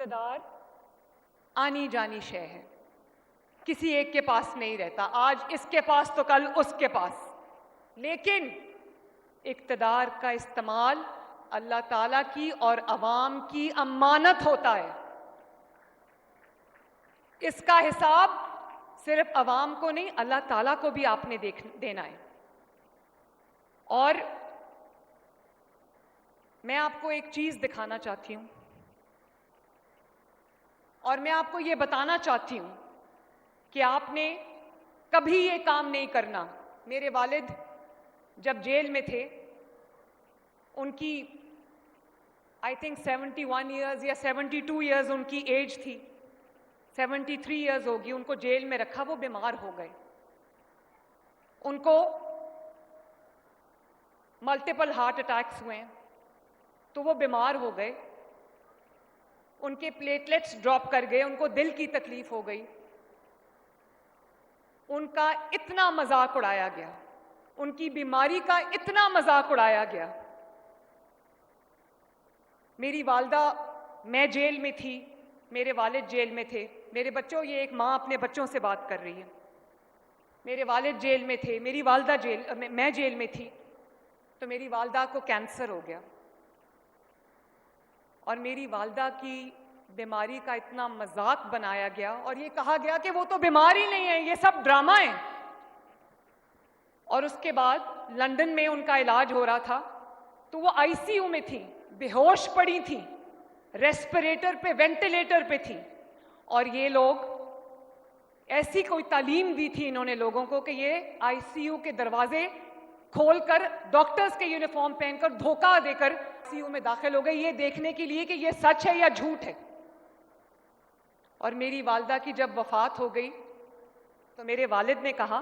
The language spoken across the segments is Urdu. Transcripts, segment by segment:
اقتدار آنی جانی شے ہے, کسی ایک کے پاس نہیں رہتا, آج اس کے پاس تو کل اس کے پاس. لیکن اقتدار کا استعمال اللہ تعالیٰ کی اور عوام کی امانت ہوتا ہے. اس کا حساب صرف عوام کو نہیں, اللہ تعالیٰ کو بھی آپ نے دینا ہے. اور میں آپ کو ایک چیز دکھانا چاہتی ہوں, اور میں آپ کو یہ بتانا چاہتی ہوں کہ آپ نے کبھی یہ کام نہیں کرنا. میرے والد جب جیل میں تھے, ان کی آئی تھنک 71 ایئرز یا 72 ایئرز ان کی ایج تھی, 73 ایئرز ہوگی. ان کو جیل میں رکھا, وہ بیمار ہو گئے. ان کو ملٹیپل ہارٹ اٹیکس ہوئے, تو وہ بیمار ہو گئے. ان کے پلیٹلیٹس ڈراپ کر گئے, ان کو دل کی تکلیف ہو گئی. ان کا اتنا مذاق اڑایا گیا, ان کی بیماری کا اتنا مذاق اڑایا گیا. میری والدہ, میں جیل میں تھی, میرے والد جیل میں تھے. میرے بچوں, یہ ایک ماں اپنے بچوں سے بات کر رہی ہے. میرے والد جیل میں تھے, میری والدہ میں جیل میں تھی. تو میری والدہ کو کینسر ہو گیا, اور میری والدہ کی بیماری کا اتنا مذاق بنایا گیا, اور یہ کہا گیا کہ وہ تو بیمار ہی نہیں ہے, یہ سب ڈرامہ ہے. اور اس کے بعد لندن میں ان کا علاج ہو رہا تھا, تو وہ آئی سی یو میں تھی, بے ہوش پڑی تھی, ریسپریٹر پہ, وینٹیلیٹر پہ تھی. اور یہ لوگ, ایسی کوئی تعلیم دی تھی انہوں نے لوگوں کو کہ یہ آئی سی یو کے دروازے کھول کر, ڈاکٹرز کے یونیفارم پہن کر, دھوکہ دے کر آئی سی یو میں داخل ہو گئے, یہ دیکھنے کے لیے کہ یہ سچ ہے یا جھوٹ ہے. اور میری والدہ کی جب وفات ہو گئی, تو میرے والد نے کہا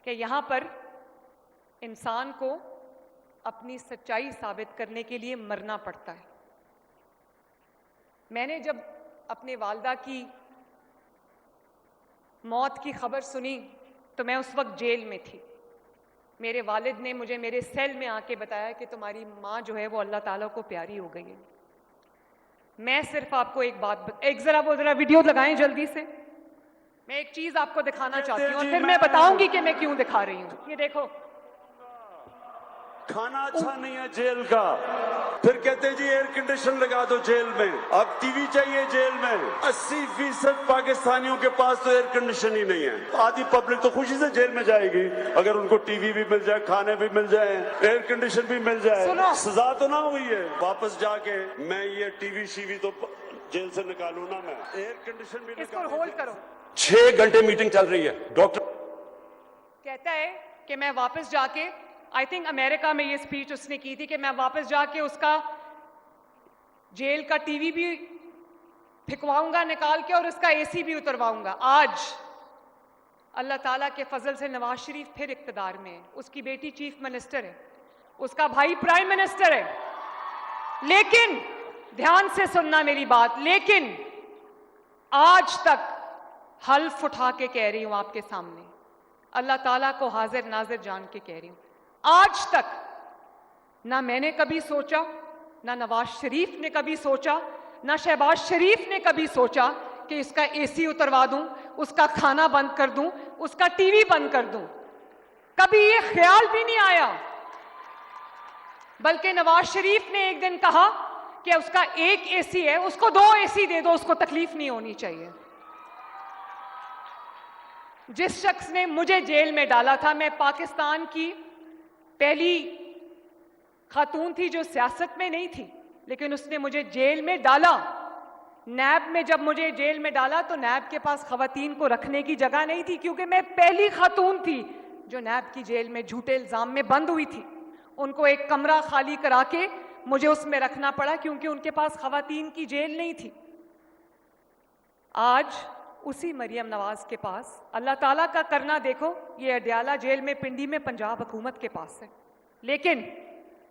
کہ یہاں پر انسان کو اپنی سچائی ثابت کرنے کے لیے مرنا پڑتا ہے. میں نے جب اپنے والدہ کی موت کی خبر سنی, تو میں اس وقت جیل میں تھی. میرے والد نے مجھے میرے سیل میں آ کے بتایا کہ تمہاری ماں جو ہے وہ اللہ تعالیٰ کو پیاری ہو گئی ہے. میں صرف آپ کو ایک بات ایک ذرا ویڈیو لگائیں جلدی سے. میں ایک چیز آپ کو دکھانا چاہتی ہوں, اور پھر میں بتاؤں گی کہ میں کیوں دکھا رہی ہوں. یہ دیکھو, کھانا اچھا نہیں ہے جیل کا, پھر کہتے ہیں جی ایئر کنڈیشن لگا دو جیل میں, اب ٹی وی چاہیے جیل میں. 80% پاکستانیوں کے پاس تو ایئر کنڈیشن ہی نہیں ہے. آدھی پبلک تو خوشی سے جیل میں جائے گی اگر ان کو ٹی وی بھی مل جائے, کھانے بھی مل جائے, ایئر کنڈیشن بھی مل جائے. سزا تو نہ ہوئی ہے, واپس جا کے میں یہ ٹی وی شی وی تو جیل سے نکالوں نا, میں ایئر کنڈیشن بھی. اس کو ہولڈ کرو. 6 گھنٹے میٹنگ چل رہی ہے. ڈاکٹر کہتا ہے کہ میں واپس جا کے, آئی تھنک امریکہ میں یہ اسپیچ اس نے کی تھی, کہ میں واپس جا کے اس کا جیل کا ٹی وی بھی پھکواؤں گا نکال کے, اور اس کا اے سی بھی اترواؤں گا. آج اللہ تعالیٰ کے فضل سے نواز شریف پھر اقتدار میں ہے, اس کی بیٹی چیف منسٹر ہے, اس کا بھائی پرائم منسٹر ہے. لیکن دھیان سے سننا میری بات, لیکن آج تک حلف اٹھا کے کہہ رہی ہوں آپ کے سامنے, اللہ تعالیٰ کو حاضر ناظر جان کے کہہ رہی ہوں, آج تک نہ میں نے کبھی سوچا, نہ نواز شریف نے کبھی سوچا, نہ شہباز شریف نے کبھی سوچا کہ اس کا اے سی اتروا دوں, اس کا کھانا بند کر دوں, اس کا ٹی وی بند کر دوں. کبھی یہ خیال بھی نہیں آیا. بلکہ نواز شریف نے ایک دن کہا کہ اس کا ایک اے سی ہے, اس کو 2 اے سی دے دو, اس کو تکلیف نہیں ہونی چاہیے. جس شخص نے مجھے جیل میں ڈالا تھا, میں پاکستان کی پہلی خاتون تھی جو سیاست میں نہیں تھی, لیکن اس نے مجھے جیل میں ڈالا. نیب میں جب مجھے جیل میں ڈالا تو نیب کے پاس خواتین کو رکھنے کی جگہ نہیں تھی, کیونکہ میں پہلی خاتون تھی جو نیب کی جیل میں جھوٹے الزام میں بند ہوئی تھی. ان کو ایک کمرہ خالی کرا کے مجھے اس میں رکھنا پڑا, کیونکہ ان کے پاس خواتین کی جیل نہیں تھی. آج اسی مریم نواز کے پاس اللہ تعالیٰ کا کرنا دیکھو, یہ اڈیالہ جیل میں پنڈی میں پنجاب حکومت کے پاس ہے. لیکن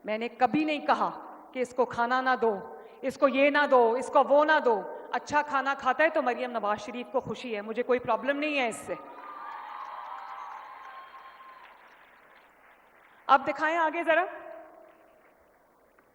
میں نے کبھی نہیں کہا کہ اس کو کھانا نہ دو, اس کو یہ نہ دو, اس کو وہ نہ دو. اچھا کھانا کھاتا ہے تو مریم نواز شریف کو خوشی ہے, مجھے کوئی پرابلم نہیں ہے اس سے. اب دکھائیں آگے ذرا.